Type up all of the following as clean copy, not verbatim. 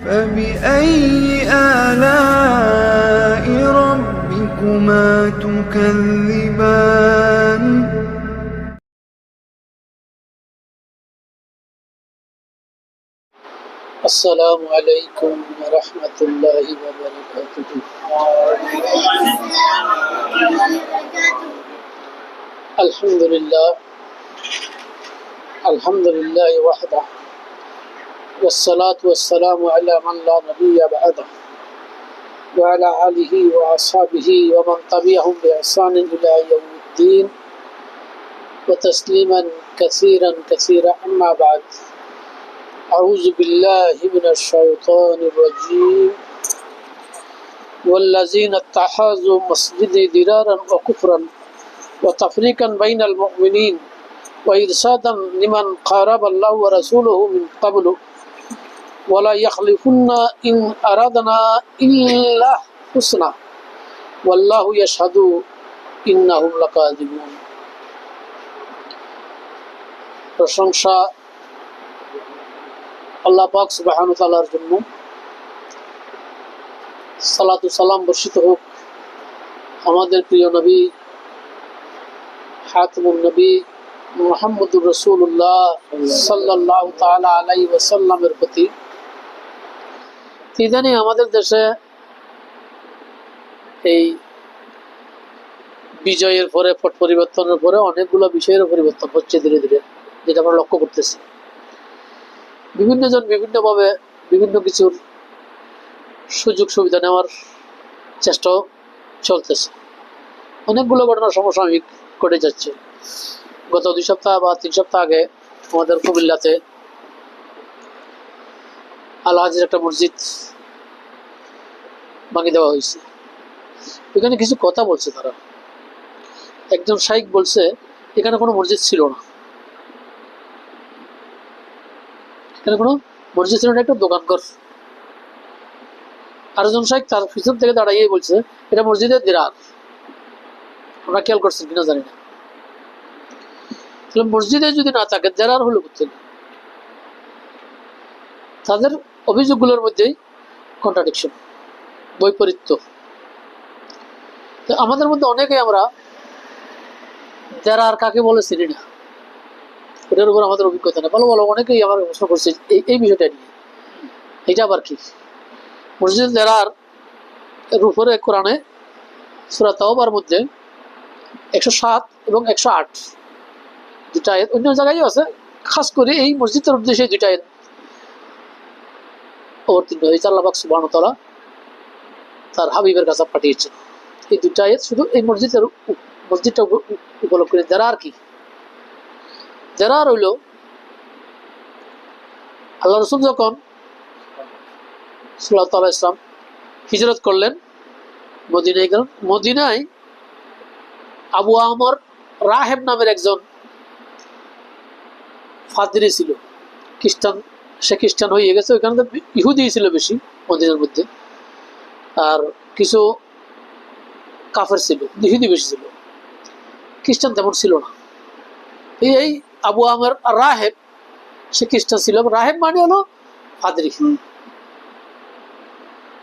فبأي آلاء ربكما تكذبان السلام عليكم ورحمة الله وبركاته. الحمد لله وحده والصلاة والسلام على من لا نبي بعده وعلى آله وأصحابه ومن تبعهم بإحسان إلى يوم الدين وتسليما كثيرا أما بعد. أعوذ بالله من الشيطان الرجيم. والذين اتخذوا مسجدي ضرارا وكفرا وتفريقا بين المؤمنين وإرشادا لمن قارب الله ورسوله من قبل ولا يخلفن إن أردنا إلا حسنا والله يشهد إنهم لكاذبون. প্রশংসা আল্লাহ পাক সুবহানাহু ওয়া তাআলার জন্য, সালাতু সালাম বর্ষিত হোক আমাদের প্রিয় নবী খাতামুন নবী মুহাম্মদুর রাসূলুল্লাহ সাল্লাল্লাহু তাআলা আলাইহি ওয়াসাল্লামের প্রতি। ইদানিং আমাদের দেশে এই বিজয়ের পরে, পট পরিবর্তনের পরে অনেকগুলো বিষয়ের পরিবর্তন হচ্ছে ধীরে ধীরে, যেটা আমরা লক্ষ্য করতেছি। বিভিন্ন জন বিভিন্নভাবে বিভিন্ন কিছুর সুযোগ সুবিধা নেওয়ার চেষ্টা চলতেছে। অনেকগুলো ঘটনার সমসাময়িক ঘটে যাচ্ছে। গত 2 সপ্তাহ বা 3 সপ্তাহ আগে আমাদের কুমিল্লাতে আল হাজির একটা মসজিদ ভাঙিয়ে দেওয়া হয়েছে। এখানে কিছু কথা বলছে তারা। একজন শাইখ বলছে এখানে কোনো মসজিদ ছিল না, এখানে কোনো মসজিদ ছিল না, একটা দোকানঘর। আরেকজন শাইখ তার পিছন থেকে দাঁড়াইয়ে বলছে এটা মসজিদের দিরার। আমরা খেয়াল করছেন কিনা জানি না। তাহলে মসজিদে যদি না থাকে দেরার হলো কোথায়? তাদের অভিযোগগুলোর মধ্যেই কন্ট্রাডিকশন, বৈপরীত্য। আমাদের মধ্যে অনেকেই আমরা দেরার কাকে বলে চিনি না, ওটার উপর আমাদের অভিজ্ঞতা না। ভালো ভালো অনেকেই আমার প্রশ্ন করছে এই বিষয়টা নিয়ে, এটা আবার কি? মসজিদ দেরার এর উপরে কোরআনে সূরা তাওবার মধ্যে 107 এবং 108 দুটা আয়াত, অন্য জায়গায়ও আছে, খাস করে এই মসজিদের উদ্দেশ্যে 2টা আয়াত অবতীর্ণ হয়েছে। আল্লাহ পাক সুবহানাহু ওয়া তাআলা তার হাবিবের কাছে পাঠিয়েছেন। এই 2টা আয়াত শুধু এই মসজিদটা উপলক্ষ করে। দেরার কি? দেরার হইল আল্লাহ রাসূল যখন সাল্লাল্লাহু আলাইহি ওয়াসাল্লাম হিজরত করলেন, মদিনায় গেলেন। মদিনায় আবু আমর রাহেব নামের একজন ফাদরি ছিল, খ্রিস্টান। সে খ্রিস্টান হয়ে গেছে। ওইখানে তো ইহুদি ছিল বেশি মদিনার মধ্যে, আর কিছু কাফের ছিল, ইহুদি বেশি ছিল, খ্রিস্টান তেমন ছিল না। এই আবু আমর রাহেব সে খ্রিস্টান ছিল। রাহেব মানে হলো ফাদরি,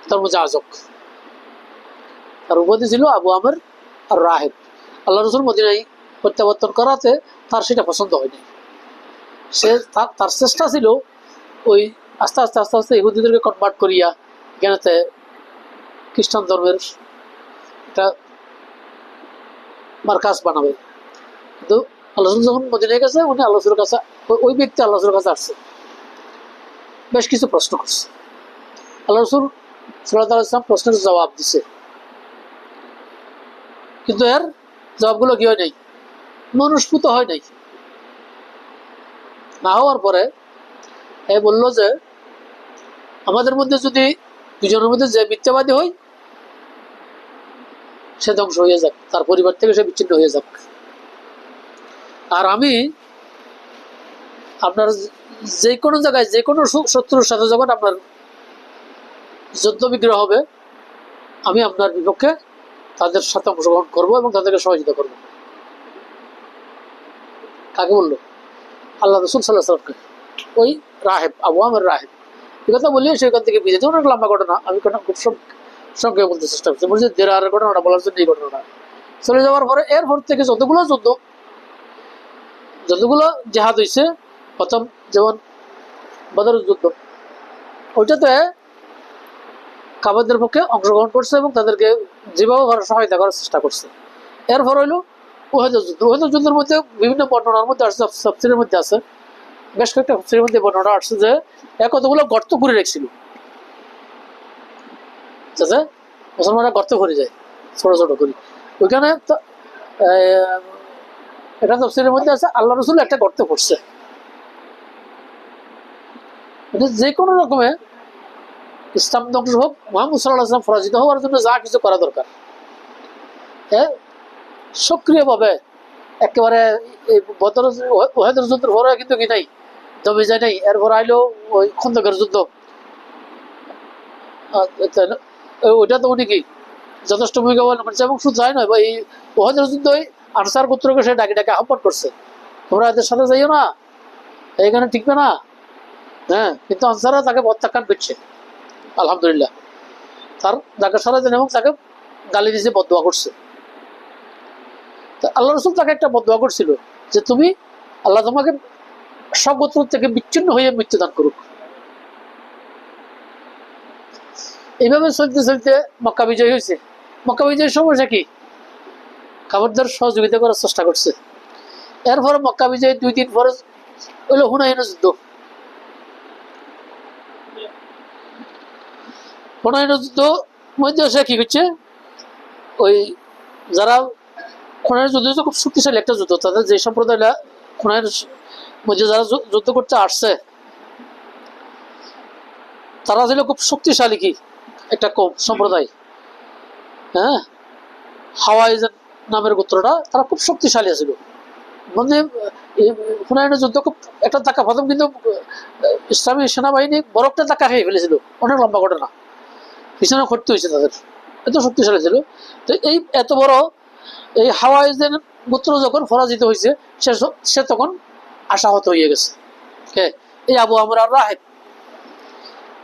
তার মধ্যে আজক। তার উপাধি ছিল আবু আমর আর রাহেব। আল্লাহ রাসূল মদিনায় প্রত্যাবর্তন করাতে তার সেটা পছন্দ হয়নি। সে তার চেষ্টা ছিল ওই আস্তে আস্তে আস্তে আস্তে ইহুদিদেরকে কনভার্ট করিয়া এখানেতে খ্রিস্টান ধর্মের একটা মার্কাজ বানাবে। কিন্তু আল্লাহ রাসূল যখন মদিনায় গেছে, উনি আল্লাহ রাসূলের কাছে, ওই ব্যক্তি আল্লাহ রাসূলের কাছে আসছে, বেশ কিছু প্রশ্ন করছে। আল্লাহ রাসূল সাল্লাল্লাহু আলাইহি ওয়াসাল্লাম প্রশ্নের জবাব দিছে, কিন্তু এর জবাবগুলো কি হয় নাই, মনস্ফূত হয় নাই। না হওয়ার পরে এ বললো যে আমাদের মধ্যে যদি দুজনের মধ্যে যে মিথ্যাবাদী হয় সে ধ্বংস হয়ে যাক, তার পরিবার থেকে সে বিচ্ছিন্ন হয়ে যাক। আর আমি আপনার যে কোনো জায়গায় যে কোনো শত্রুর সাথে যখন আপনার যুদ্ধ বিগ্রহ হবে, আমি আপনার বিপক্ষে তাদের সাথে অংশগ্রহণ করবো এবং তাদেরকে সহযোগিতা করবো। কাকে বললো? আল্লাহ রাসূল সাল্লাল্লাহু আলাইহি ওয়াসাল্লামকে। ওই রাহেব, আবু আমর রাহেব। এই কথা বলি সেখান থেকে বিজেপি অনেক লম্বা ঘটনা, আমি খুব সংক্ষেপে বলতে চেষ্টা করছি। বলছি দেরারের ঘটনাটা বলার জন্য এই ঘটনাটা চলে যাওয়ার পরে এরপর থেকে যতগুলো জেহাদ হয়েছে, প্রথম যেমন বদরের যুদ্ধ, ওইটাতে কাফেরদের পক্ষে অংশগ্রহণ করছে এবং তাদেরকে যেভাবে সহায়তা করার চেষ্টা করছে। এরপর হইল উহুদের যুদ্ধ। উহুদের যুদ্ধের মধ্যে বিভিন্ন বর্ণনার মধ্যে আসছে, তাফসীরের মধ্যে আছে, বেশ কয়েকটা তাফসীরের মধ্যে বর্ণনা আসছে যে কতগুলো গর্ত করে রেখেছিল, যাতে মুসলমানরা গর্ত করে যায় ছোট ছোট করে। ওইখানে এটা তাফসীরের মধ্যে আছে আল্লাহ রাসূল একটা গর্তে পড়ছে। যে কোনো রকমে ইসলাম ধ্বংস হোক, মুহাম্মদ সাল্লাল্লাহু আলাইহি ওয়াসাল্লাম পরাজিত হওয়ার জন্য যা কিছু করা দরকার, সক্রিয়ভাবে একেবারে ওহেদের যুদ্ধের পরে কিন্তু কি নাই, জমে যায় নাই। এরপর আইলো ওই খন্দকের যুদ্ধ, ওইটা তো উনি কি যথেষ্ট ভূমিকা পালন করছে। এবং শুধু যায় নয়, এই ওহেদের যুদ্ধ আনসার গোত্রকে সে ডাকে ডাকে আহ্বান করছে, তোমরা এদের সাথে যাইও না, এইখানে টিকবে না। হ্যাঁ, কিন্তু আনসাররা তাকে প্রত্যাখ্যান করছে। আলহামদুলিল্লাহ, তার তাকে সরাই দেন এবং তাকে গালি দিয়েছে, বদদোয়া করছে। আল্লাহ রসুল তাকে একটা বদদোয়া করছিল যে তুমি, আল্লাহ তোমাকে সব গোত্র থেকে বিচ্ছিন্ন হয়ে মৃত্যুদান করুক। এইভাবে চলতে চলতে মক্কা বিজয় হয়েছে। মক্কা বিজয়ের সমস্যা কি, কাফেরদের সহযোগিতা করার চেষ্টা করছে। এরপরে মক্কা বিজয় 2 দিন পরে হইল হুনাইনের যুদ্ধ। হুনাইনের যুদ্ধ মধ্যে সে কি করছে, ওই যারা হুনাইনের যুদ্ধ খুব শক্তিশালী একটা যুদ্ধ, তাদের যে সম্প্রদায়টা হুনাইনের মধ্যে যারা যুদ্ধ করতে আসছে, তারা ছিল খুব শক্তিশালী কি একটা কম সম্প্রদায়। হ্যাঁ, হাওয়াইজের নামের গোত্রটা, তারা খুব শক্তিশালী ছিল। মানে হুনাইনের যুদ্ধ খুব একটা ধাক্কা, প্রথম কিন্তু ইসলামী সেনাবাহিনী বড় একটা ধাক্কা খেয়ে ফেলেছিল, অনেক লম্বা ঘটনা, পিছনে করতে হয়েছে তাদের, এত শক্তিশালী ছিল। তো এই এত বড় এই হাওয়াইজের গোত্র যখন পরাজিত হয়েছে, সে তখন আশাহত হয়ে গেছে। এই আবু আমর আর রাহেব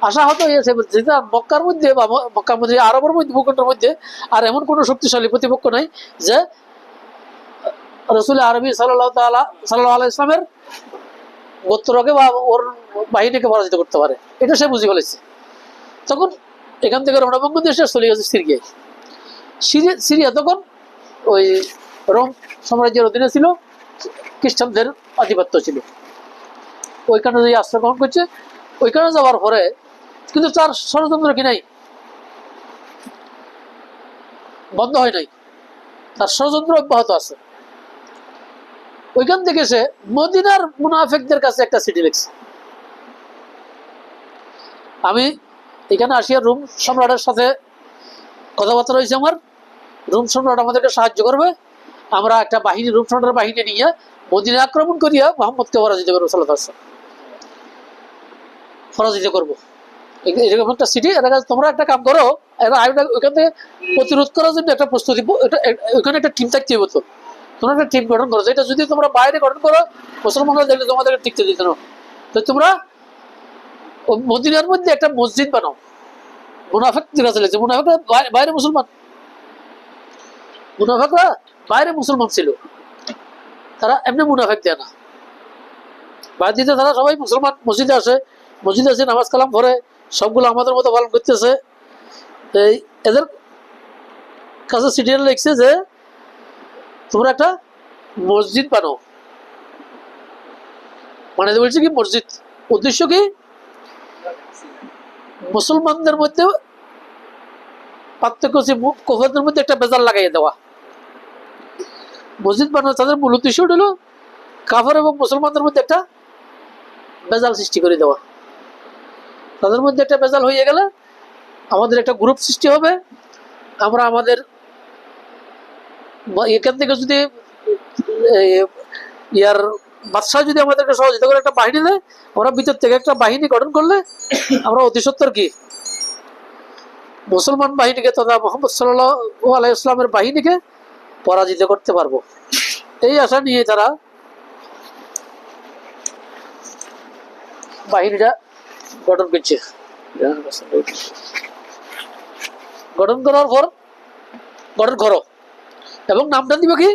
আশাহত হয়েছে, যেটা মক্কার মধ্যে বা মক্কার মধ্যে আরবের মধ্যে ভূখণ্ডের মধ্যে আর এমন কোনো শক্তিশালী প্রতিপক্ষ নাই যে রসুল আরবি সাল্লাল্লাহু আলাইহি ইসলামের গোত্রকে বা ওর বাহিনীকে পরাজিত করতে পারে, এটা সে বুঝে ফেলেছে। তখন এখান থেকে রণভঙ্গ দিয়ে সে চলে গেছে সিরিয়ায়। সিরিয়া তখন ওই রোম সাম্রাজ্যের অধীনে ছিল, খ্রিস্টানদের আধিপত্য ছিল। ওইখানে যে আশ্রয় গ্রহণ করছে, ওইখানে যাওয়ার পরে কিন্তু তার ষড়যন্ত্র কি নাই, বন্ধ হয় নাই, তার ষড়যন্ত্র অব্যাহত আছে। ওইখান থেকে সে মদিনার মুনাফিকদের কাছে একটা চিঠি লিখছে, আমি এখানে আসিয়া রোম সম্রাটের সাথে কথাবার্তা রয়েছে, আমার রোম সম্রাট আমাদেরকে সাহায্য করবে, আমরা একটা বাহিনী, রোম সম্রাটের বাহিনী নিয়ে মদিনা আক্রমণ করিয়া মোহাম্মদকে পরাজিত করবো, সাল্লাল্লাহু আলাইহি ওয়াসাল্লাম পরাজিত করবো। এরকম একটা সিটি, তোমরা একটা কাম করো, ওইখান থেকে প্রতিরোধ করার জন্য একটা প্রস্তুতি, ওইখানে একটা টিম থাকতে হতো, তোমরা একটা টিম গঠন করো, যেটা যদি তোমরা বাইরে গঠন করো মুসলমানরা দেখলে তোমাদেরকে টিকতে দিত না। তো তোমরা মদিনার মধ্যে একটা মসজিদ বানাও, মুনাফিক যেটা চলেছে, মুনাফিকরা বাইরে মুসলমান, মুনাফিকরা বাইরে মুসলমান ছিল, তারা এমনি মুনাফিক দেয় না, বাইরে দিতে তারা সবাই মুসলমান, মসজিদে আসে, নামাজ কালাম পড়ে, সবগুলো আমাদের মতো পালন করতেছে। এই এদের কাছে চিঠি লিখছে যে তোমরা একটা মসজিদ বানাও, মানে বলছে কি মসজিদ, উদ্দেশ্য কি মুসলমানদের মধ্যে পার্থক্য, কুফারদের মধ্যে একটা বেজাল লাগাইয়ে দেওয়া। মসজিদ বানানো তাদের মূল উদ্দেশ্য হলো কাফের এবং মুসলমানদের মধ্যে একটা বেজাল সৃষ্টি করে দেওয়া। তাদের মধ্যে একটা বেজাল হয়ে গেলে আমাদের একটা গ্রুপ সৃষ্টি হবে, আমরা আমাদের এখান থেকে যদি ইয়ার বাদশাহ যদি আমাদেরকে সহযোগিতা করে একটা বাহিনী দেয়, আমরা ভিতর থেকে একটা বাহিনী গঠন করলে আমরা অতি সত্তর কি মুসলমান বাহিনীকে তথা মুহাম্মদ সাল্লাল্লাহু আলাইহি ওয়াসাল্লামের বাহিনীকে পরাজিত করতে পারবো। এই আশা নিয়ে তারা বাহিনীটা গঠন করছে। গঠন করার পর গঠন করো এবং নামটা দিবে কি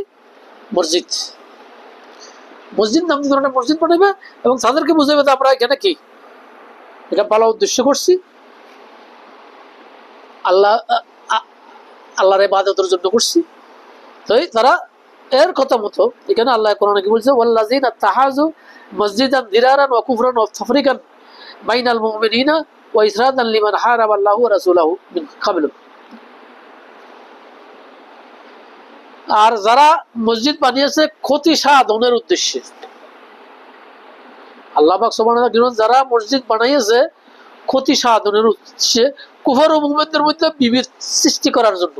মসজিদ। মসজিদ নাম দিয়ে মসজিদ বানাবে এবং তাদেরকে বুঝাবে আমরা এখানে কি এটা ভালো উদ্দেশ্য করছি, আল্লাহর ইবাদতের জন্য করছি। তাই তারা এর কথা মতো এখানে আল্লাহ কোরআনে কি বলছে, ওয়াল্লাযিনা তাহাযু মসজিদান দিরারান ওয়া কুফরান ওয়া তাফরিকান বাইনাল মুমিনিনা ওয়া ইসরাদান লিমান হারাবাল্লাহু ওয়া রাসূলুহু মিন ক্বাবলু। আর যারা মসজিদ বানিয়েছে ক্ষতি সাধনের উদ্দেশ্যে, আল্লাহ পাক সুবহানাহু ওয়া তাআলা যারা মসজিদ বানিয়েছে ক্ষতি সাধনের উদ্দেশ্যে, কুফর ও মুমিনদের মধ্যে বিভেদ সৃষ্টি করার জন্য,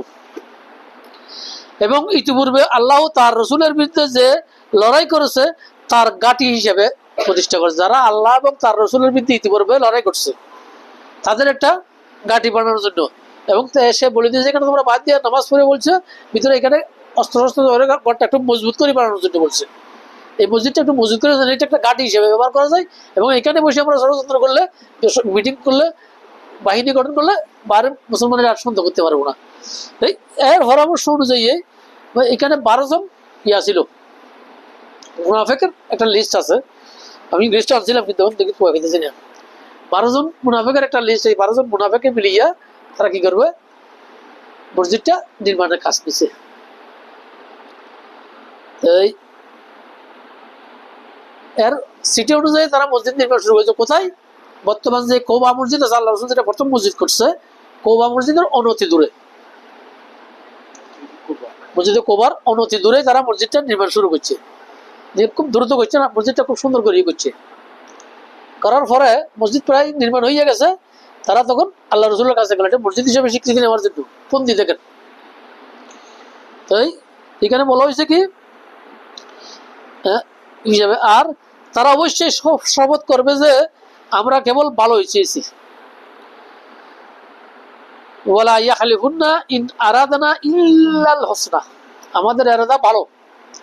এবং ইতিপূর্বে আল্লাহ তার রসুলের বিরুদ্ধে যে লড়াই করেছে তার গাঁটি হিসেবে প্রতিষ্ঠা করেছে। যারা আল্লাহ এবং তার রসুলের বিরুদ্ধে ইতিপূর্বে লড়াই করছে তাদের একটা গাঁটি বানানোর জন্য, এবং সে বলে দিয়েছে এখানে তোমরা বাদ দিয়ে নামাজ পড়ে বলছে ভিতরে এখানে অস্ত্র শস্ত্র ঘরটা একটু মজবুত করে বানানোর জন্য বলছে। এই মসজিদটা একটু মজবুত করে এটা একটা গাঁটি হিসেবে ব্যবহার করা যায়, এবং এখানে বসে আমরা ষড়যন্ত্র করলে, মিটিং করলে, বাহিনী গঠন করলে বাইরের মুসলমানের আর সন্দেহ করতে পারবো না। এর পরামর্শ অনুযায়ী এখানে 12 জন ইয়া ছিল মুনাফিকের একটা লিস্ট আছে। আমি লিস্ট আনছিলাম কিন্তু দেখি পাইতেছি না। 12 জন মুনাফিকের একটা লিস্ট, এই 12 জন মুনাফিকে মিলিয়া তারা কি করবে মসজিদটা নির্মাণের কাজ নিছে। এর সিটি অনুযায়ী তারা মসজিদ নির্মাণ শুরু করেছে। কোথায়? বর্তমান যে কৌবা মসজিদ আছে, আল্লাহ রাসূল যেটা প্রথম মসজিদ করছে কৌবা মসজিদের অনতি দূরে, মসজিদে কোবার অনতি দূরে তারা মসজিদটা নির্মাণ শুরু করছে। খুব দ্রুত করছে না, মসজিদটা খুব সুন্দর করে করছে। করার পরে মসজিদ প্রায় নির্মাণ হয়ে গেছে। তারা তখন আল্লাহ রসুলের কাছে গেল এটা মসজিদ হিসেবে স্বীকৃতি নেওয়ার জন্য। পন্থী দেখেন, তাই এখানে বলা হয়েছে কি হিসাবে, আর তারা অবশ্যই শপথ করবে যে আমরা কেবল ভালোই চেয়েছি। ওয়ালা ইয়াখলিফুন্না ইন আরাদানা ইল্লাল হুসনা, আমাদের এরাদা ভালো,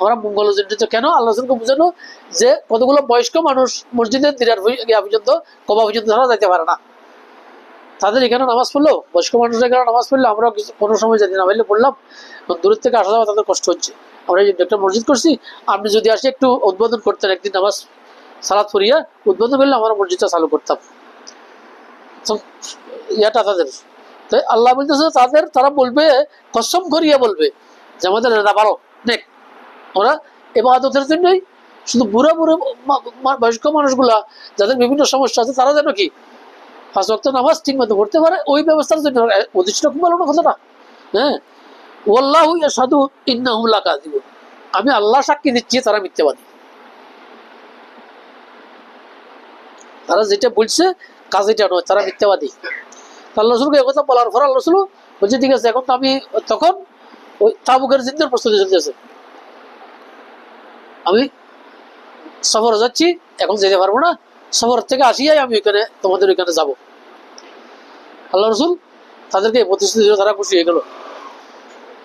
আমরা মঙ্গল জন্য। কেন? আল্লাহ রাসূলকে বুঝানো যে কতগুলো বয়স্ক মানুষ মসজিদের দিরার পর্যন্ত কবা পর্যন্ত তারা যাইতে পারে না, তাদের এখানে নামাজ পড়লো, বয়স্ক মানুষের এখানে নামাজ পড়লো, আমরা কোনো সময় জানি না পারলে পড়লাম, দূরের থেকে আসা যাওয়া তাদের কষ্ট হচ্ছে। আমরা একটা মসজিদ করছি, আপনি যদি আসে একটু উদ্বোধন করতেন, একদিন নামাজ সালাত পড়িয়া উদ্বোধন করলে আমরা মসজিদটা চালু করতাম। ইয়াটা তাদের, তাই আল্লাহ বলতেছে তাদের, তারা বলবে কসম করিয়া বলবে যে আমাদের এটা ভালো দেখ, আমরা ইবাদতের জন্যই শুধু বুড়া বুড়ো বয়স্ক মানুষগুলা যাদের বিভিন্ন সমস্যা আছে তারা যেন কি 5 ওয়াক্ত নামাজ ঠিক মতো পড়তে পারে, ওই ব্যবস্থার জন্য উদ্দেশ্যটা খুব ভালো না কথাটা। হ্যাঁ, ওয়াল্লাহু ইয়াশহাদু ইন্নাহুম লাকাযিবুন, আমি আল্লাহ সাক্ষী দিচ্ছি তারা মিথ্যাবাদী। তারা যেটা বলছে কাজ এটা নয়, তারা মিথ্যাবাদী। আল্লাহ রাসূলকে এই কথা বলার পর আল্লাহ রাসূল বলছে ঠিক আছে, এখন তো আমি তখন ওই তাবুকের যুদ্ধের প্রস্তুতি চলতেছে, আমি সফরে যাচ্ছি, এখন যেতে পারবো না, সফর থেকে আসিয়াই আমি ওইখানে তোমাদের ওইখানে যাব। আল্লাহ রাসূল তাদেরকে প্রতিশ্রুতি দিল, তারা খুশি হয়ে গেল।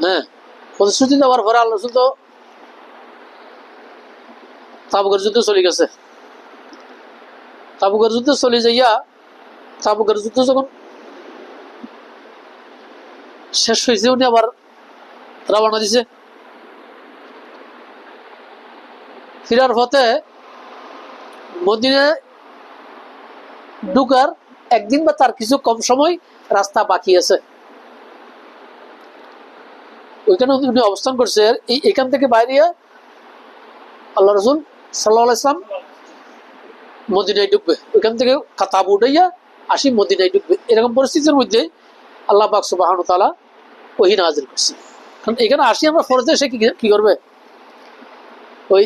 হ্যাঁ, প্রতিশ্রুতি দেওয়ার পরে আল্লাহ রাসূল তো তাবুকের যুদ্ধে চলে গেছে। তাবুকের যুদ্ধে চলে যাইয়া তাবুকের যুদ্ধ যখন শেষ হয়েছে উনি আবার রওনা দিছে। ফিরার পথে মদিনায় ঢুকার একদিন বা তার কিছু কম সময় রাস্তা বাকি আছে, ওইখানে উনি অবস্থান করছে। এখান থেকে বাইরে আল্লাহ রাসূল সাল্লাল্লাহু আলাইহি ওয়াসাল্লাম মদিনায় ঢুকবে, ওইখান থেকে তাবু উঠাইয়া আসি মদিনায় ঢুকবে। এরকম পরিস্থিতির মধ্যে আল্লাহ পাক সুবহানাহু ওয়া তাআলা ওহী নাযিল করছে। কারণ এখানে আসি আমরা ফরজে, সে কি করবে, ওই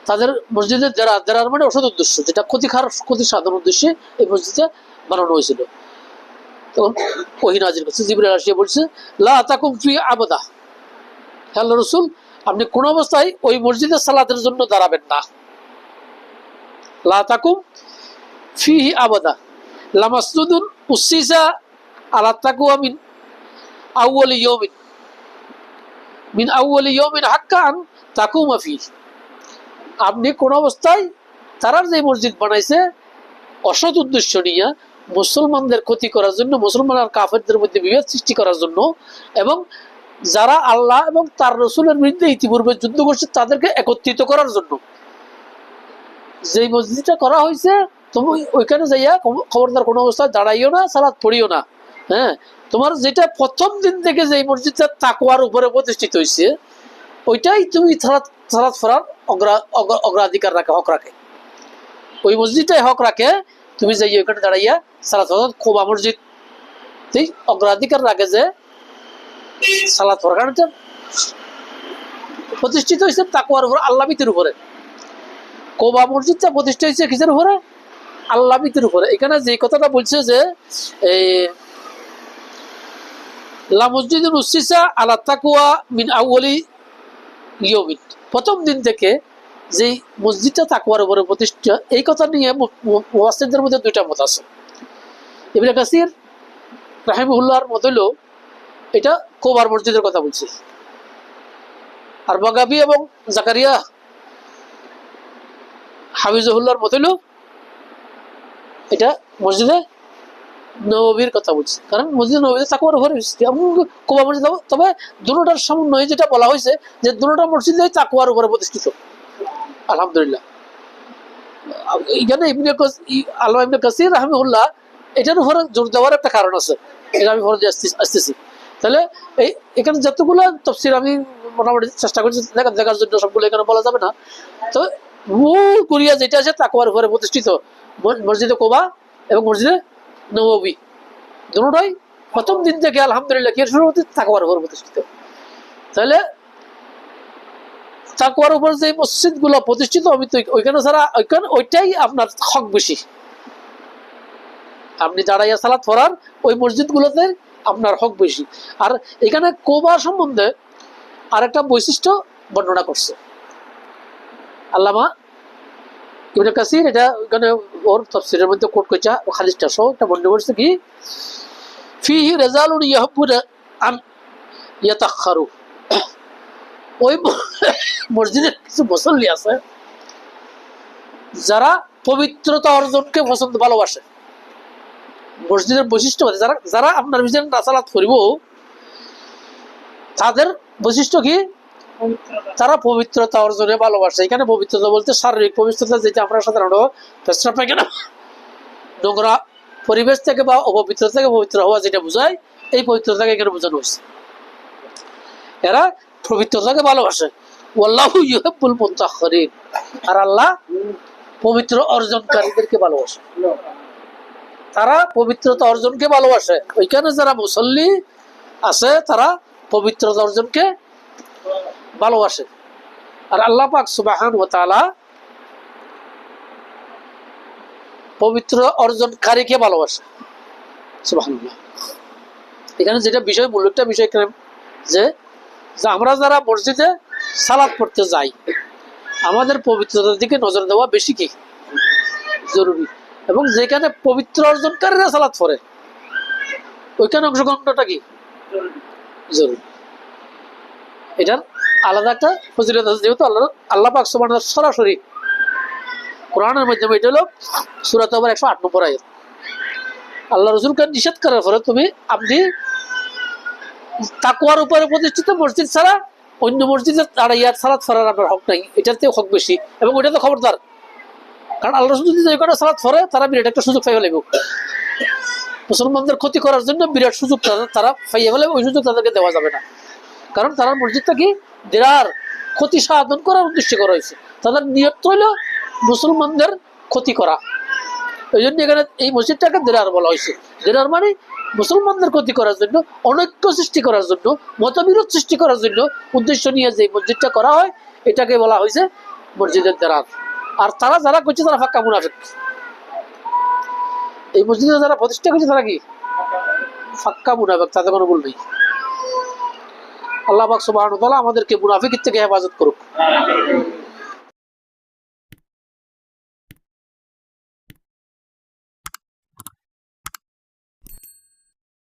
তাদের মসজিদের দেরার মানে ওষুধ উদ্দেশ্য, যেটা ক্ষতি সাধন উদ্দেশ্যে এই মসজিদটা বানানো হয়েছিল। তখন ওহী নাযিল করছে, জিবরাইল আসিয়া বলছে লা তাকুম ফি আবাদা, আল্লাহ রাসূল আপনি কোন অবস্থায় ওই মসজিদের সালাতের জন্য দাঁড়াবেন না। লা তাকুম ফিহি আবাদা লামাসজুদুন উসসিসা আলা তাকওয়া মিন আউয়ালি ইয়াউমিন হাক্কান তাকুমা ফিহি, আপনি কোন অবস্থায় তারার যে মসজিদ বানাইছে অসৎ উদ্দেশ্য নিয়ে মুসলমানদের ক্ষতি করার জন্য, মুসলমান আর কাফেরদের মধ্যে বিভেদ সৃষ্টি করার জন্য, এবং যারা আল্লাহ এবং তার রসুলের বিরুদ্ধে ইতিপূর্বে যুদ্ধ করছে তাদেরকে একত্রিত করার জন্য যে মসজিদটা করা হয়েছে, তুমি ওইখানে যাইয়া খবরদার কোনো অবস্থায় দাঁড়াইও না, সালাত পড়িও না। হ্যাঁ, তোমার যেটা প্রথম দিন থেকে যে মসজিদটা তাকওয়ার উপরে প্রতিষ্ঠিত হয়েছে, ওইটাই তুমি সালাত পড়ার অগ্রাধিকার রাখে, হক রাখে। ওই মসজিদটাই হক রাখে, তুমি যাই ওইখানে দাঁড়াইয়া সালাত পড়া। কোবা মসজিদ অগ্রাধিকার রাখে যে সালাত পড়ার, কারণ প্রতিষ্ঠিত হয়েছে তাকওয়ার উপরে, আল্লাহ ভীতির উপরে। কোবা মসজিদটা প্রতিষ্ঠা হয়েছে কিসের উপরে? আল্লাহ ভীতির উপরে। এখানে যে কথাটা বলছে যে লা মসজিদুন উসসিসা আলা তাকওয়া মিন আউয়ালি ইয়াউমিন, প্রথম দিন থেকে যে মসজিদটা তাকওয়ার উপরে প্রতিষ্ঠা, এই কথা নিয়ে মুফাসসিরদের মধ্যে দুইটা মত আছে। ইবনে কাসির রাহিমাহুল্লাহর মত হলো এটা কোবার মসজিদের কথা বলছে, আর বাগাবি এবং জাকারিয়া হাফিজুল্লাহর মত হলো এটা মসজিদে নববীর কথা বলছে, কারণ মসজিদ নববীতে তাকওয়ার উপরে কোবা মসজিদ। তবে দুটোটার সমন্বয়ে যেটা বলা হয়েছে যে দুটোটা মসজিদে তাকওয়ার উপরে প্রতিষ্ঠিত, আলহামদুলিল্লাহ। এখানে আল্লামা ইবনে কাসির রাহিমাহুল্লাহ এটার উপরে জোর দেওয়ার একটা কারণ আছে, এটা আমি পরে আসতেছি। তাহলে এখানে যতগুলো তাফসীর আমি মোটামুটি চেষ্টা করছি দেখার জন্য, সবগুলো এখানে বলা যাবে না। তো মূল করিয়া যেটা আছে তাকওয়ার উপরে প্রতিষ্ঠিত মসজিদে কোবা এবং মসজিদে নববী, দুটোটাই প্রথম দিন থেকে আলহামদুলিল্লাহ কি শুরু হতে তাকওয়ার উপর প্রতিষ্ঠিত। তাহলে তাকওয়ার উপর যে মসজিদ গুলো প্রতিষ্ঠিত, আমি তো ওইখানে ছাড়া ওইটাই আপনার হক বেশি। আপনি দাঁড়াইয়া সালাত পড়ার ওই মসজিদ গুলোতে আপনার হক বেশি। আর এখানে কোবা সম্বন্ধে আরেকটা বৈশিষ্ট্য বর্ণনা করছে আল্লামা ইবনে কাসির, এটা এখানে ওর তাফসীরের মধ্যে কোট কইছা হাদিসটা সহ একটা বর্ণনা করছে কি ফিহি রিজালুন ইয়াহবুনা আন ইয়াতাখারু, ওই মসজিদের কিছু মুসল্লি আছে যারা পবিত্রতা অর্জনকে পছন্দ ভালোবাসে। মসজিদের বৈশিষ্ট্য যারা যারা আপনার ভিতরে সালাত করিব, তাদের বৈশিষ্ট্য কি? তারা পবিত্রতা অর্জনে ভালোবাসে। এখানে পবিত্রতা বলতে শারীরিক পবিত্রতা, যেটা আমরা সাধারণত পেশাব পায়খানা নোংরা পরিবেশ থেকে বা অপবিত্র থেকে পবিত্র হওয়া যেটা বোঝায়, এই পবিত্রতাকে এখানে বোঝানো হয়েছে। এরা পবিত্রতাকে ভালোবাসে। ওয়াল্লাহু ইউহিব্বুল মুতাহহিরিন, আর আল্লাহ পবিত্র অর্জনকারীদেরকে ভালোবাসে। তারা পবিত্রতা অর্জনকে ভালোবাসে। ওইখানে যারা মুসল্লি আছে তারা পবিত্রতা অর্জনকে ভালোবাসে। আর আল্লাহ পাক সুবহানাহু ওয়া তাআলা পবিত্র অর্জনকারীকে ভালোবাসে। সুবহানাল্লাহ। এখানে যেটা বিষয়, মূল একটা বিষয় যে আমরা যারা মসজিদে সালাত পড়তে যাই, আমাদের পবিত্রতার দিকে নজর দেওয়া বেশি কি জরুরি। এবং যেখানে পবিত্র অর্জনকারীরা সালাত পড়ে ওইখানে অংশগ্রহণটা কি জরুরি। এটার আলাদা একটা ফজিলত আছে, যেহেতু আল্লাহ পাক সুবহানাহু সরাসরি কোরআনের মাধ্যমে, এটা হলো সূরা তাওবার 108 নম্বর আয়াত, আল্লাহ রাসূলকে নিষেধ করার পরে আপনি তাকওয়ার উপরে প্রতিষ্ঠিত মসজিদ ছাড়া অন্য মসজিদে দাঁড়াইয়া সালাত পড়ার আপনার হক নাই, এটার থেকে হক বেশি। এবং ওইটা তো খবরদার, কারণ আল্লাহ রাসূল যদি যে কোনো সালাত পড়ে তারা বিরাট একটা সুযোগ পাই ফেলবে, মুসলমানদের ক্ষতি করার জন্য বিরাট সুযোগ তারা পাইয়া ফেলবে। ওই সুযোগ তাদেরকে দেওয়া যাবে না, কারণ তারা মসজিদটা কি দেরার ক্ষতি সাধন করার উদ্দেশ্যে করা হয়েছে। তাদের নিয়ত হইল মুসলমানদের ক্ষতি করা। ওই জন্য এখানে এই মসজিদটাকে দেরার বলা হয়েছে। দেরার মানে মুসলমানদের ক্ষতি করার জন্য, অনৈক্য সৃষ্টি করার জন্য, মতবিরোধ সৃষ্টি করার জন্য উদ্দেশ্য নিয়ে যে মসজিদটা করা হয়, এটাকে বলা হয়েছে মসজিদের দেরার। আর তারা যারা করছে তারা ফাক্কা মুনাফিক। এই মসজিদে যারা প্রতিষ্ঠা করছে তারা কি ফাক্কা মুনাফিক, তাতে কোনো ভুল নেই। আল্লাহ পাক সুবহানাহু ওয়া তাআলা আমাদেরকে মুনাফিক থেকে হেফাজত করুক।